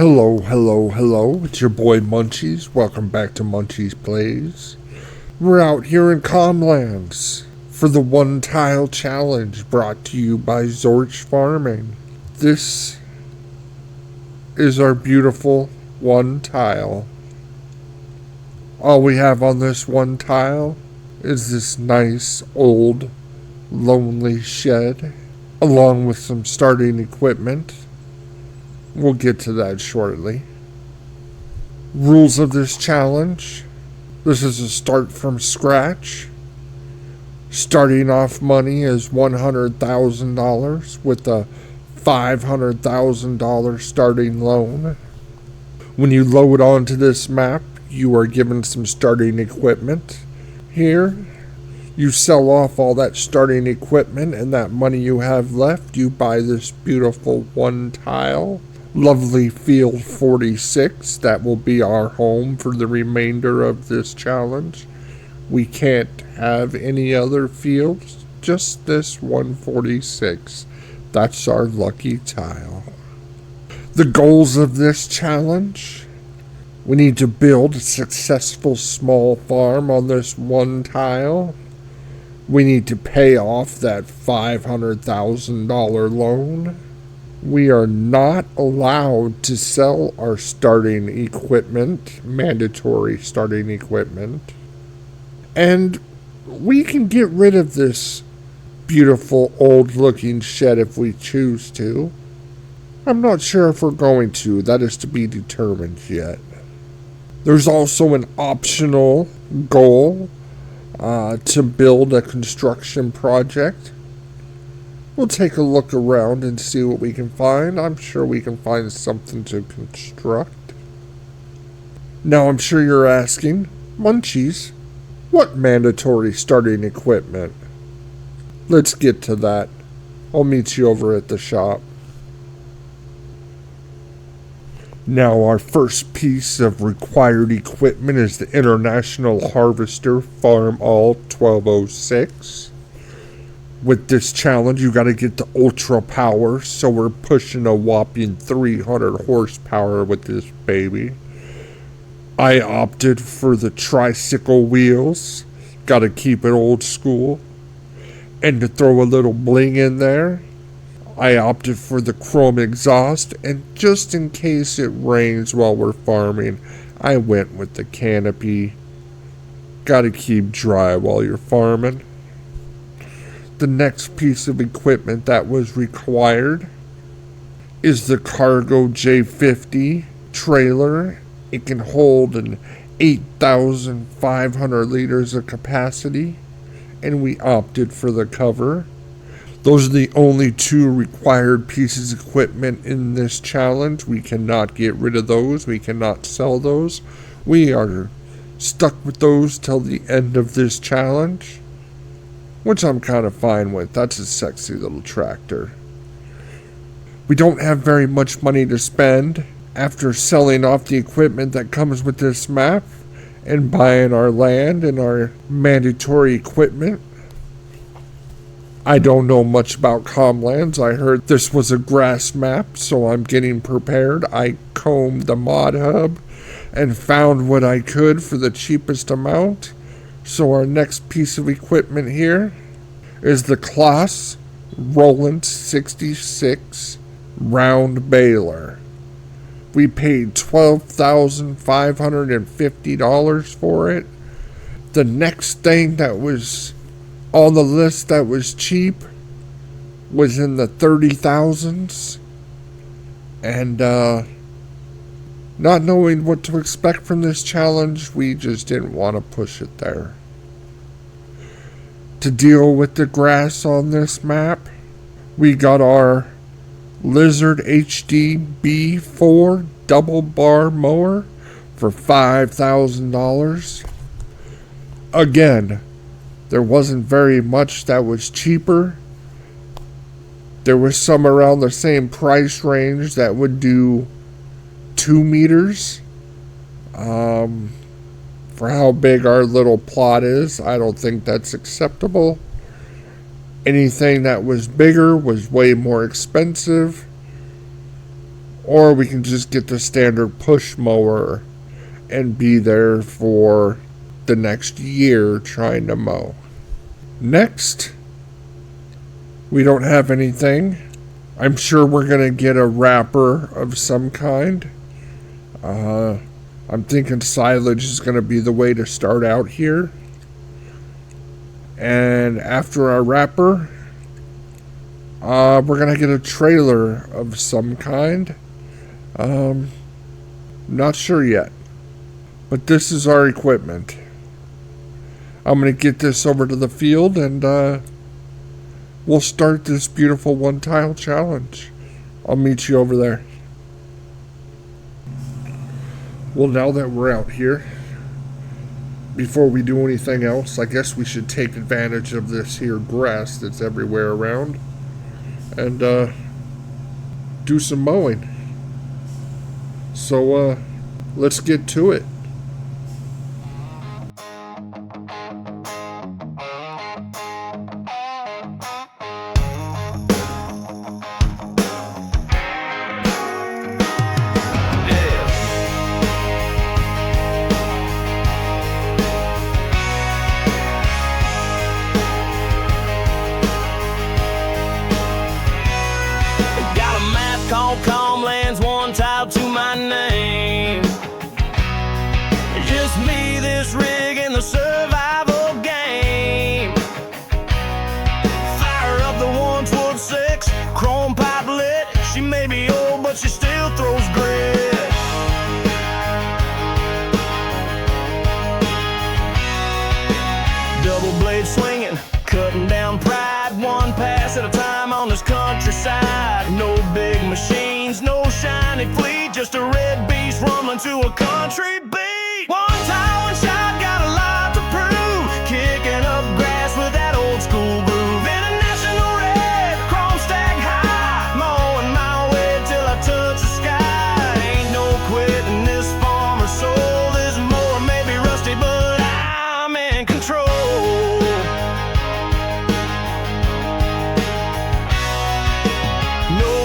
Hello, hello, hello. It's your boy Munchiezzz. Welcome back to Munchiezzz Plays. We're out here in Calmlands for the one tile challenge brought to you by Zorch Farming. This is our beautiful one tile. All we have on this one tile is this nice old lonely shed along with some starting equipment. We'll get to that shortly. Rules of this challenge. This is a start from scratch. Starting off money is $100,000 with a $500,000 starting loan. When you load onto this map, you are given some starting equipment. Here, you sell off all that starting equipment, and that money you have left, you buy this beautiful one tile. Lovely Field 46. That will be our home for the remainder of this challenge. We can't have any other fields, just this 146. That's our lucky tile. The goals of this challenge: we need to build a successful small farm on this one tile. We need to pay off that $500,000 loan. We are not allowed to sell our starting equipment, mandatory starting equipment. And we can get rid of this beautiful old looking shed if we choose to. I'm not sure if we're going to. That is to be determined yet. There's also an optional goal to build a construction project. We'll take a look around and see what we can find. I'm sure we can find something to construct. Now I'm sure you're asking, Munchiezzz, what mandatory starting equipment? Let's get to that. I'll meet you over at the shop. Now our first piece of required equipment is the International Harvester Farm All 1206. With this challenge, you got to get the ultra power, so we're pushing a whopping 300 horsepower with this baby. I opted for the tricycle wheels. Got to keep it old school. And to throw a little bling in there, I opted for the chrome exhaust, and just in case it rains while we're farming, I went with the canopy. Got to keep dry while you're farming. The next piece of equipment that was required is the Cargo J50 trailer. It can hold an 8,500 liters of capacity, and we opted for the cover. Those are the only two required pieces of equipment in this challenge. We cannot get rid of those. We cannot sell those. We are stuck with those till the end of this challenge, which I'm kind of fine with. That's a sexy little tractor. We don't have very much money to spend after selling off the equipment that comes with this map and buying our land and our mandatory equipment. I don't know much about Calmlands. I heard this was a grass map, so I'm getting prepared. I combed the mod hub and found what I could for the cheapest amount. So our next piece of equipment here is the Claas Roland 66 round baler. We paid $12,550 for it. The next thing that was on the list that was cheap was in the 30,000s. And not knowing what to expect from this challenge, we just didn't want to push it there. To deal with the grass on this map, we got our Lizard HD B4 double bar mower for $5,000. Again, there wasn't very much that was cheaper. There was some around the same price range that would do 2 meters. For how big our little plot is, I don't think that's acceptable. Anything that was bigger was way more expensive. or we can just get the standard push mower and be there for the next year trying to mow. Next, we don't have anything. I'm sure we're going to get a wrapper of some kind. I'm thinking silage is going to be the way to start out here. And after our wrapper, we're going to get a trailer of some kind. Not sure yet. But this is our equipment. I'm going to get this over to the field and we'll start this beautiful one-tile challenge. I'll meet you over there. Well, now that we're out here, before we do anything else, I guess we should take advantage of this here grass that's everywhere around and do some mowing. So let's get to it. Called calmlands, one tile to my name. Just me, this rig, and the survival game. Fire up the 126, chrome pipe lit. She may be old, but she still throws grit. Double blade swinging, cutting down pride, one pass at a time on this countryside. No big machines, no shiny fleet, just a red beast rumbling to a country beat. One tile, one shot, got a lot to prove. Kicking up grass with that old school groove. International red, chrome stack high, mowing my way till I touch the sky. Ain't no quitting this farmer soul. This mower may be rusty, but I'm in control.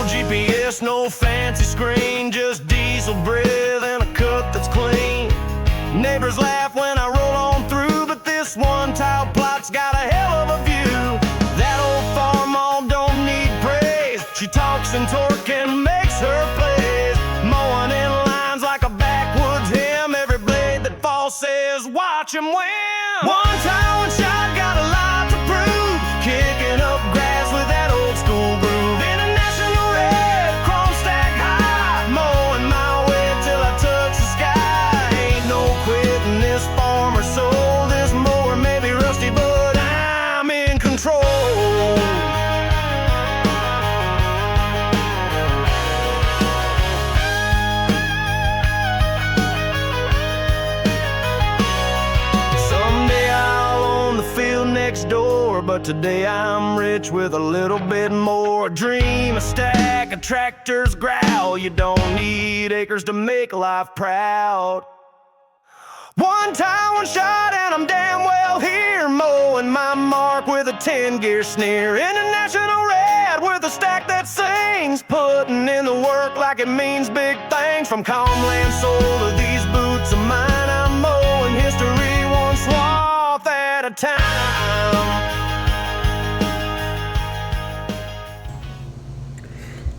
GPS, no fancy screen, just diesel breath and a cut that's clean. Neighbors laugh when I roll on through, but this one tile plot's got a hell of a view. That old farm mom don't need praise. She talks and torque and makes her plays, mowing in lines like a backwoods hymn. Every blade that falls says, watch him win. One tile, one shot, got a lot to prove. Kicking up grass with that old school groove. But today I'm rich with a little bit more. Dream a stack, a tractor's growl. You don't need acres to make life proud. One tile, one shot, and I'm damn well here, mowing my mark with a 10-gear sneer. International red with a stack that sings, putting in the work like it means big things. From calmland soul to these boots of mine, I'm mowing history one swath at a time.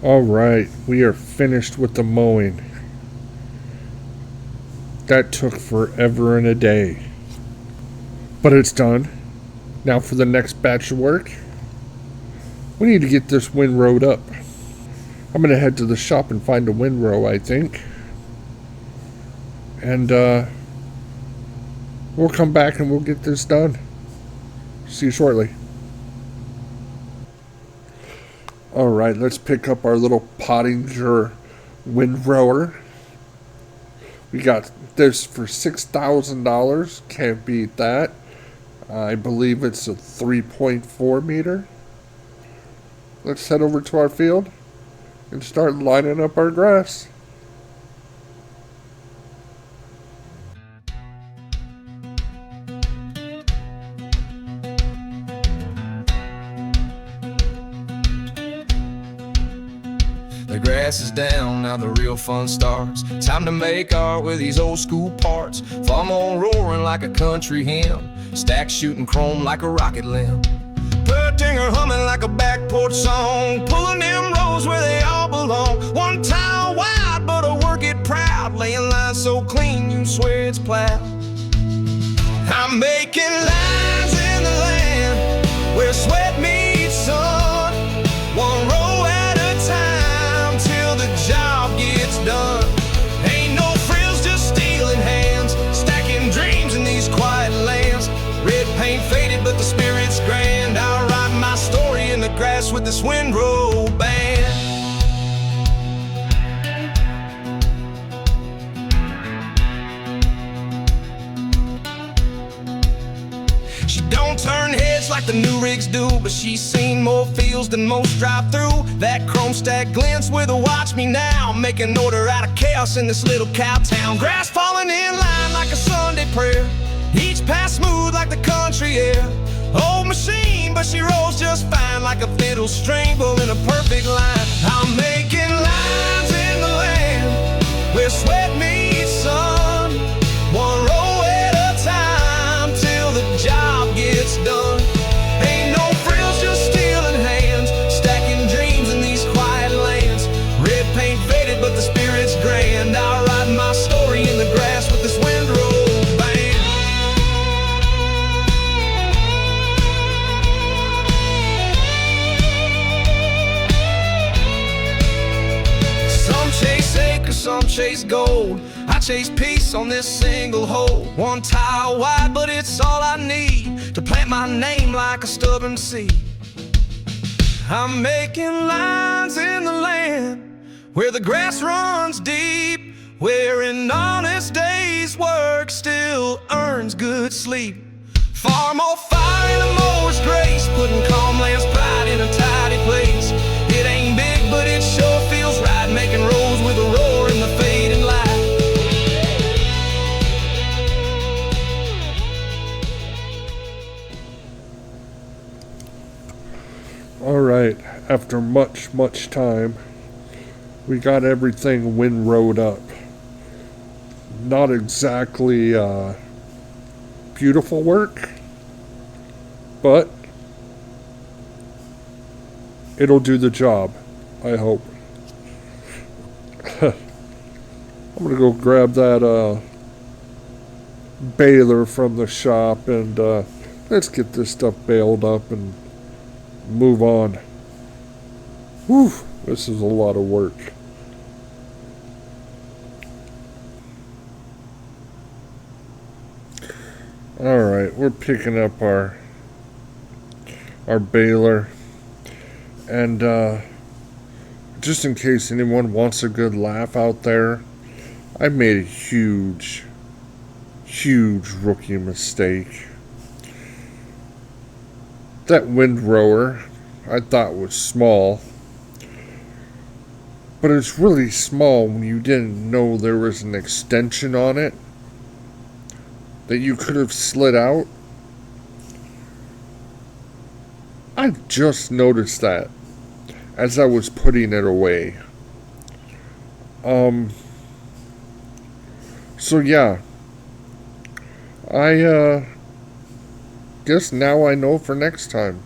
Alright, we are finished with the mowing. That took forever and a day. But it's done. Now for the next batch of work, we need to get this windrowed up. I'm going to head to the shop and find a windrow, I think. And we'll come back and we'll get this done. See you shortly. Alright, let's pick up our little Pottinger windrower. We got this for $6,000. Can't beat that. I believe it's a 3.4 meter. Let's head over to our field and start lining up our grass. The grass gas is down, now the real fun starts. Time to make art with these old school parts. Farm on roaring like a country hymn, stack shooting chrome like a rocket limb. Dinger humming like a back porch song, pulling them rows where they all belong. One tile wide, but I work it proud, laying lines so clean you swear it's plowed. I'm making lines in the land where sweat meets sun, one row at a time till the job gets done. Ain't no frills, just stealing hands, stacking dreams in these quiet lands. Red paint faded, but the spirit's grand. I'll write my story in the grass with this windrowed band. She don't turn heads like the new rigs do, but she's seen more fields than most drive through. That chrome stack glints with a watch me now, making order out of chaos in this little cow town. Grass falling in line like a Sunday prayer, each pass smooth like the country air. Old machine, but she rolls just fine like a fiddle string pulling a perfect line. I'm making lines in the land where sweat meets sun, one row at a time till the job gets done. Ain't no frills, just stealing hands, stacking dreams in these quiet lands. Red paint faded, but the spirit's grand. I'll write my story in the grass with this windrow. Some chase gold, I chase peace on this single hole. One tile wide, but it's all I need to plant my name like a stubborn seed. I'm making lines in the land where the grass runs deep, where an honest day's work still earns good sleep. Far more fire in a mower's grace, putting calmlands pride in a tidy place. It ain't big, but it sure feels right, making roads with a roar in the fading light. All right, after much time, we got everything windrowed up. Not exactly beautiful work, but it'll do the job, I hope. I'm gonna go grab that baler from the shop and let's get this stuff baled up and move on. Whew, this is a lot of work. Alright, we're picking up our baler, and just in case anyone wants a good laugh out there, I made a huge rookie mistake. That windrower I thought was small, but it's really small when you didn't know there was an extension on it that you could have slid out. I just noticed that as I was putting it away. So yeah, I guess now I know for next time.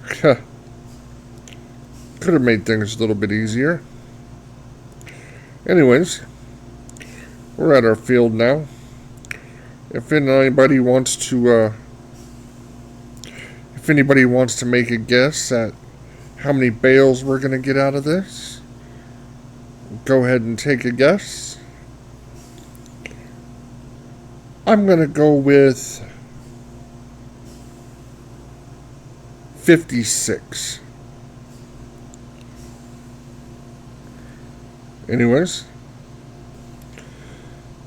Could have made things a little bit easier. Anyways, we're at our field now. If anybody wants to make a guess at how many bales we're gonna get out of this, go ahead and take a guess. I'm gonna go with 56. Anyways,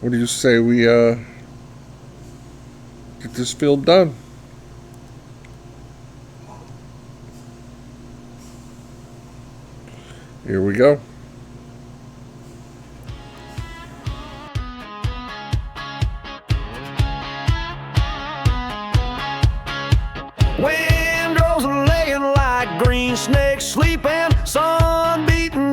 what do you say we get this field done? Here we go. Windrows laying like green snakes sleeping, sun beating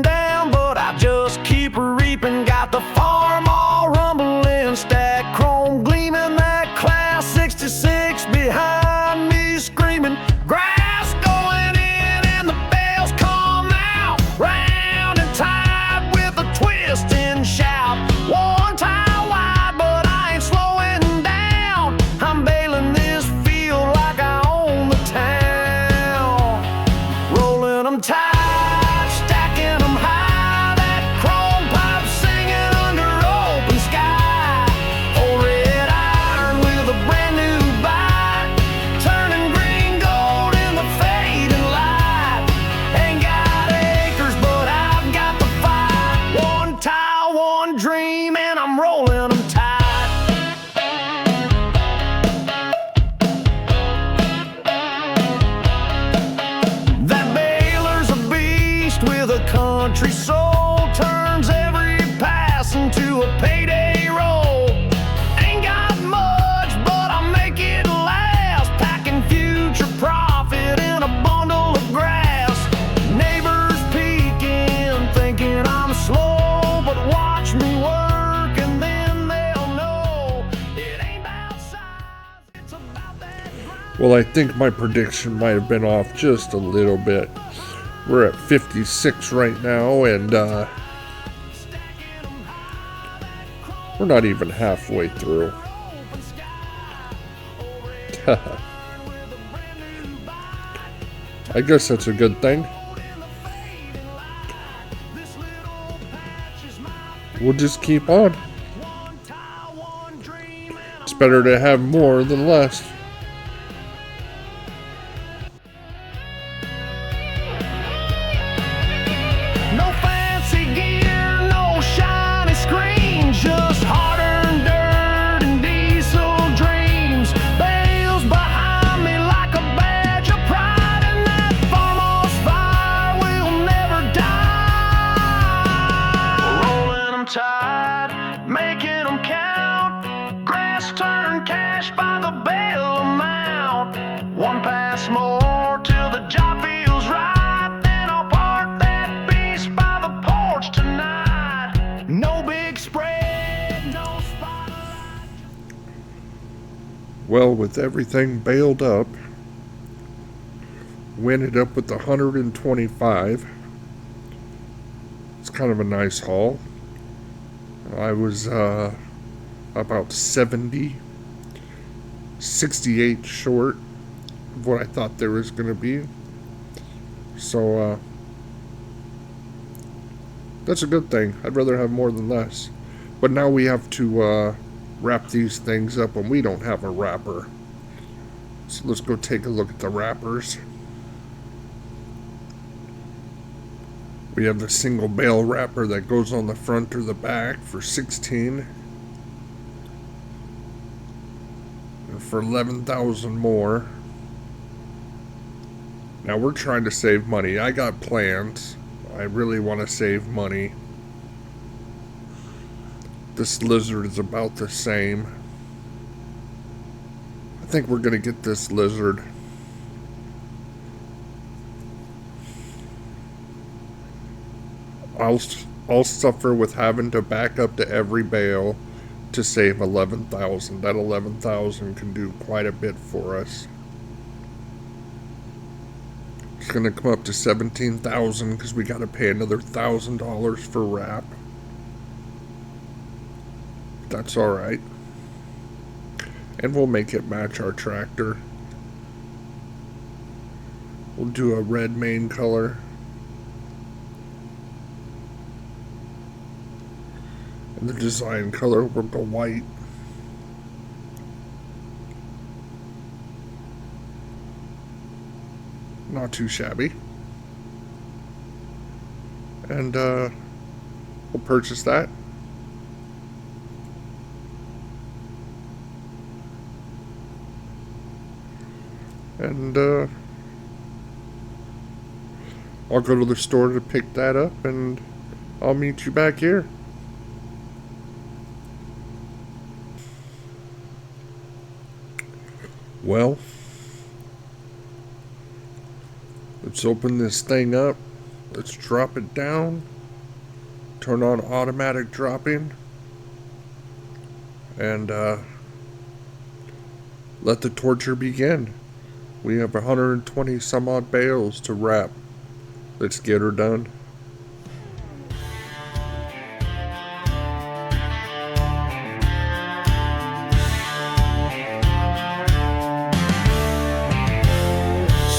Well, I think my prediction might have been off just a little bit. We're at 56 right now, and we're not even halfway through. I guess that's a good thing. We'll just keep on. It's better to have more than less. No fancy gear, no shiny screen, just hard-earned dirt and diesel dreams. Bales behind me like a badge of pride, and that farmhouse fire will never die. Rolling them tide, making them count. Grass turn cash by the bale amount. One pass more till the job feels right. No big spread, no spotlight. Well, with everything baled up, we ended up with 125. It's kind of a nice haul. I was about 68 short of what I thought there was going to be. So, that's a good thing. I'd rather have more than less. But now we have to wrap these things up, and we don't have a wrapper. So let's go take a look at the wrappers. We have the single bale wrapper that goes on the front or the back for $16. And for $11,000 more. Now we're trying to save money. I got plans. I really want to save money. This lizard is about the same. I think we're going to get this lizard. I'll suffer with having to back up to every bale to save $11,000. That $11,000 can do quite a bit for us. It's going to come up to $17,000 because we got to pay another $1,000 for wrap. That's all right. And we'll make it match our tractor. We'll do a red main color. And the design color will go white. Not too shabby. And we'll purchase that. And I'll go to the store to pick that up, and I'll meet you back here. Well, let's open this thing up. Let's drop it down. Turn on automatic dropping. And let the torture begin. We have 120 some odd bales to wrap. Let's get her done.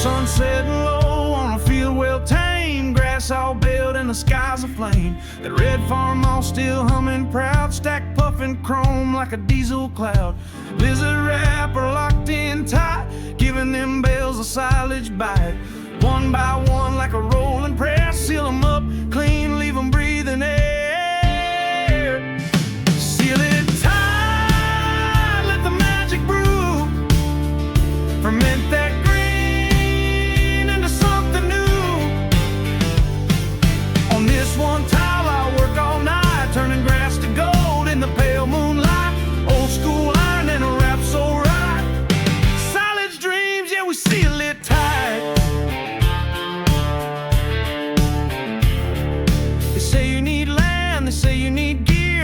Sun setting low on a field well tamed, grass all baled and the sky's aflame. That red farmhouse still humming proud, stack puffing chrome like a diesel cloud. Lizard wrapper locked in tight, giving them bales a silage bite. One by one like a rolling press, seal them up clean, leave them breathing air. Seal it tight, let the magic brew, ferment that green into something new. On this one tile I work all night, turning grass to gold in the pale moonlight. Old school iron and a wrap so right. Silage dreams, yeah, we seal it tight.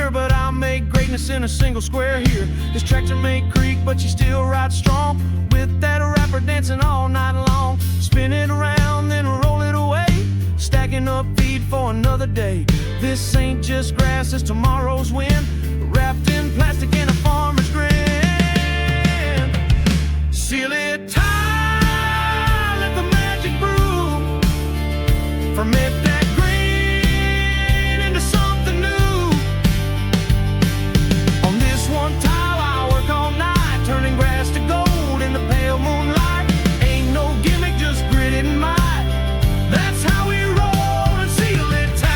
But I'll make greatness in a single square here. This tractor may creak, but you still ride strong with that wrapper for dancing all night long. Spin it around, then roll it away, stacking up feed for another day. This ain't just grass, it's tomorrow's wind, wrapped in plastic in a farmer's grin. Seal it tight, let the magic brew, ferment that grain into something new. On this one tile I work all night, turning grass to gold in the pale moonlight. Ain't no gimmick, just grit and might. That's how we roll and seal it tight.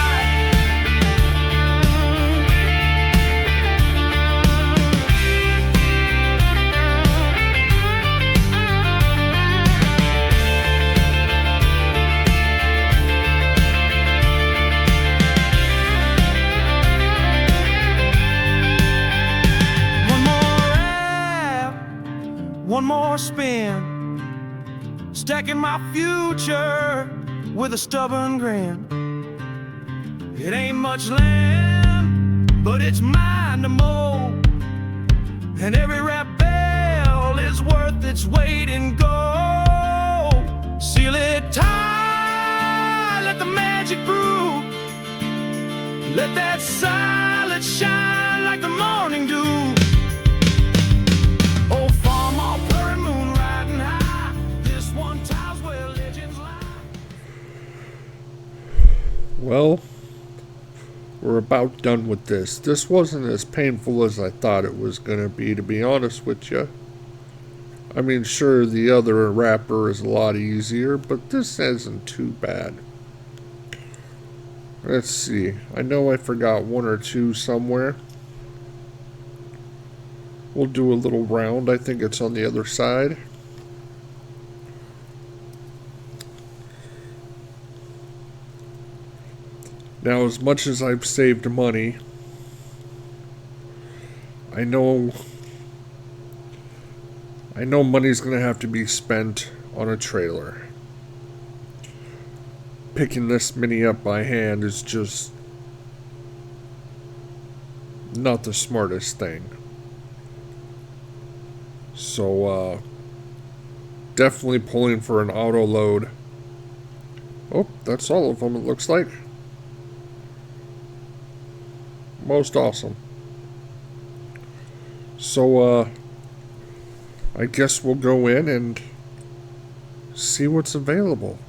One more wrap, one more spin, stacking my future with a stubborn grin. It ain't much land, but it's mine to mow, and every rap bale is worth its weight in gold. Seal it tight, let the magic brew, let that silage shine like the morning dew. Oh, farm all purring, moon riding high, this one tile's where legends lie. Well, we're about done with this. This wasn't as painful as I thought it was going to be honest with you. I mean, sure, the other wrapper is a lot easier, but this isn't too bad. Let's see. I know I forgot one or two somewhere. We'll do a little round. I think it's on the other side. Now, as much as I've saved money, I know money's going to have to be spent on a trailer. Picking this mini up by hand is just not the smartest thing. So, definitely pulling for an auto load. Oh, that's all of them, it looks like. Most awesome. So, I guess we'll go in and see what's available.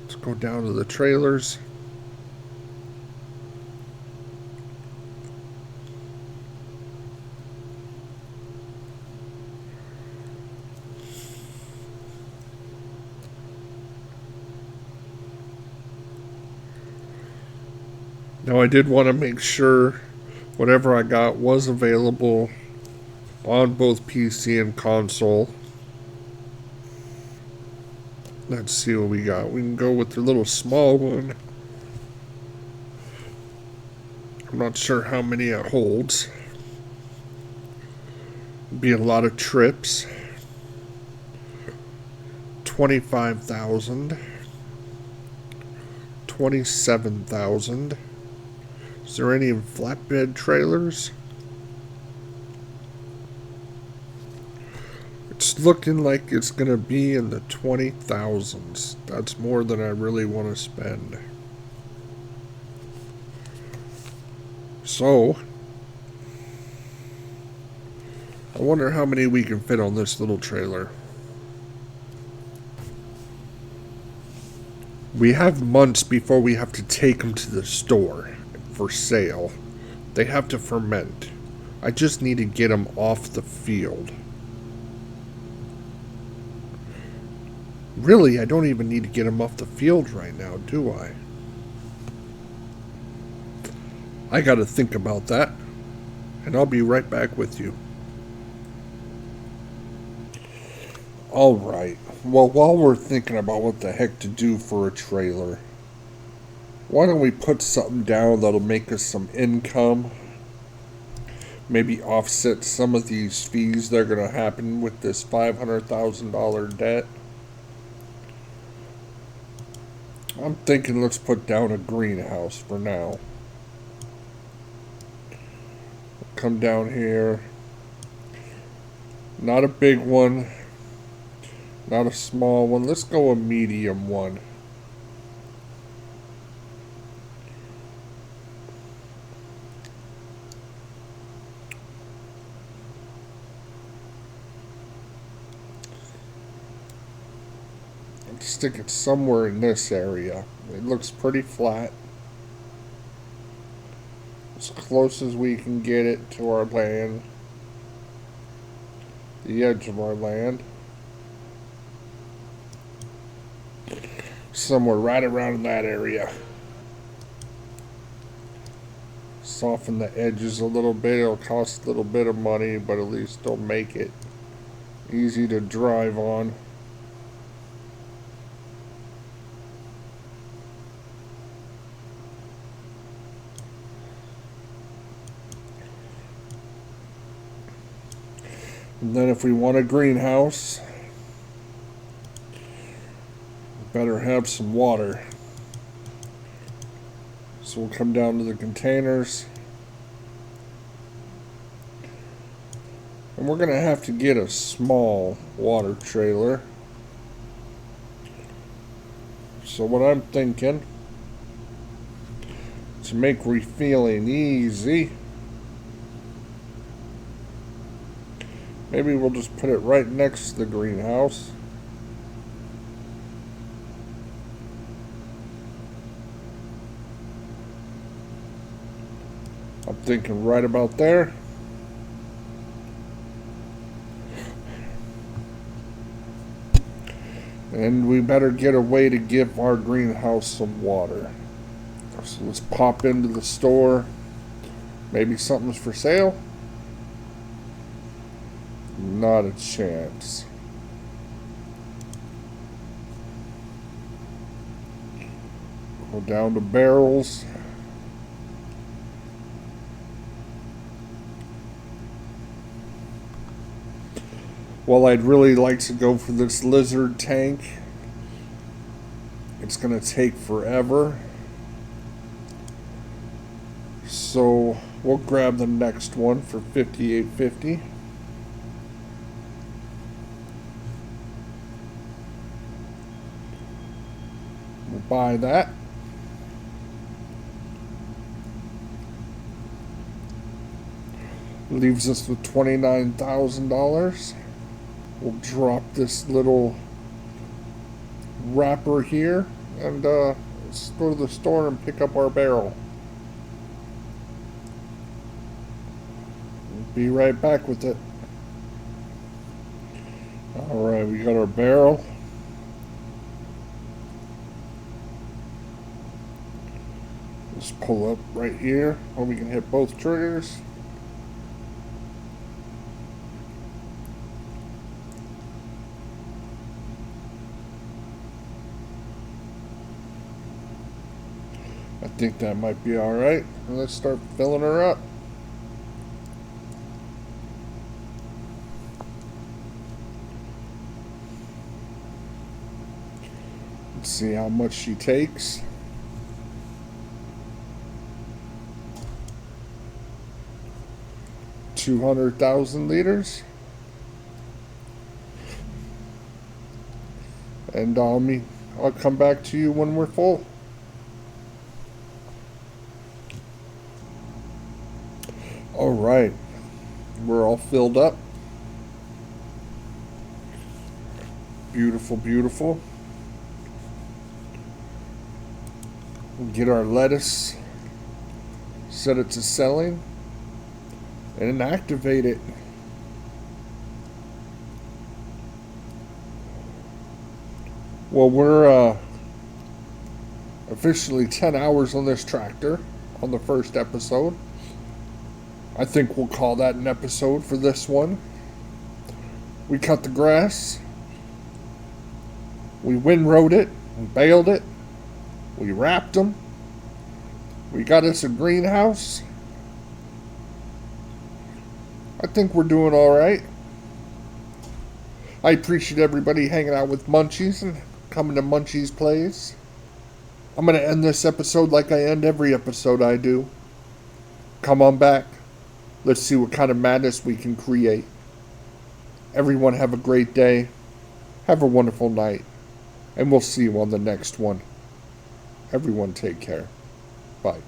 Let's go down to the trailers. Now, I did want to make sure whatever I got was available on both PC and console. Let's see what we got. We can go with the little small one. I'm not sure how many it holds. Be a lot of trips. 25,000. 27,000. Is there any flatbed trailers? It's looking like it's going to be in the 20,000s. That's more than I really want to spend. So, I wonder how many we can fit on this little trailer. We have months before we have to take them to the store for sale. They have to ferment. I just need to get them off the field. Really, I don't even need to get them off the field right now, do I? I gotta think about that, and I'll be right back with you. Alright, well, while we're thinking about what the heck to do for a trailer, why don't we put something down that'll make us some income? Maybe offset some of these fees that are going to happen with this $500,000 debt. I'm thinking let's put down a greenhouse for now. Come down here. Not a big one. Not a small one. Let's go a medium one. Stick it somewhere in this area. It looks pretty flat. As close as we can get it to our land. The edge of our land. Somewhere right around that area. Soften the edges a little bit. It'll cost a little bit of money, but at least it'll make it easy to drive on. And then if we want a greenhouse, we better have some water. So we'll come down to the containers. And we're going to have to get a small water trailer. So what I'm thinking, to make refueling easy, maybe we'll just put it right next to the greenhouse. I'm thinking right about there. And we better get a way to give our greenhouse some water. So let's pop into the store. Maybe something's for sale. Not a chance. Go down to barrels. Well, I'd really like to go for this lizard tank. It's going to take forever. So we'll grab the next one for $58.50. We'll buy that. Leaves us with $29,000. We'll drop this little wrapper here and let's go to the store and pick up our barrel. We'll be right back with it. Alright, we got our barrel. Let's pull up right here where we can hit both triggers. I think that might be alright. Let's start filling her up. Let's see how much she takes. $200,000 liters. And I'll come back to you when we're full. Alright, we're all filled up. Beautiful, beautiful. We'll get our lettuce, set it to selling, and activate it. Well, we're officially 10 hours on this tractor on the first episode. I think we'll call that an episode for this one. We cut the grass. We windrowed it. We baled it. We wrapped them. We got us a greenhouse. I think we're doing alright. I appreciate everybody hanging out with Munchiezzz and coming to Munchiezzz Plays. I'm going to end this episode like I end every episode I do. Come on back. Let's see what kind of madness we can create. Everyone have a great day. Have a wonderful night. And we'll see you on the next one. Everyone take care. Bye.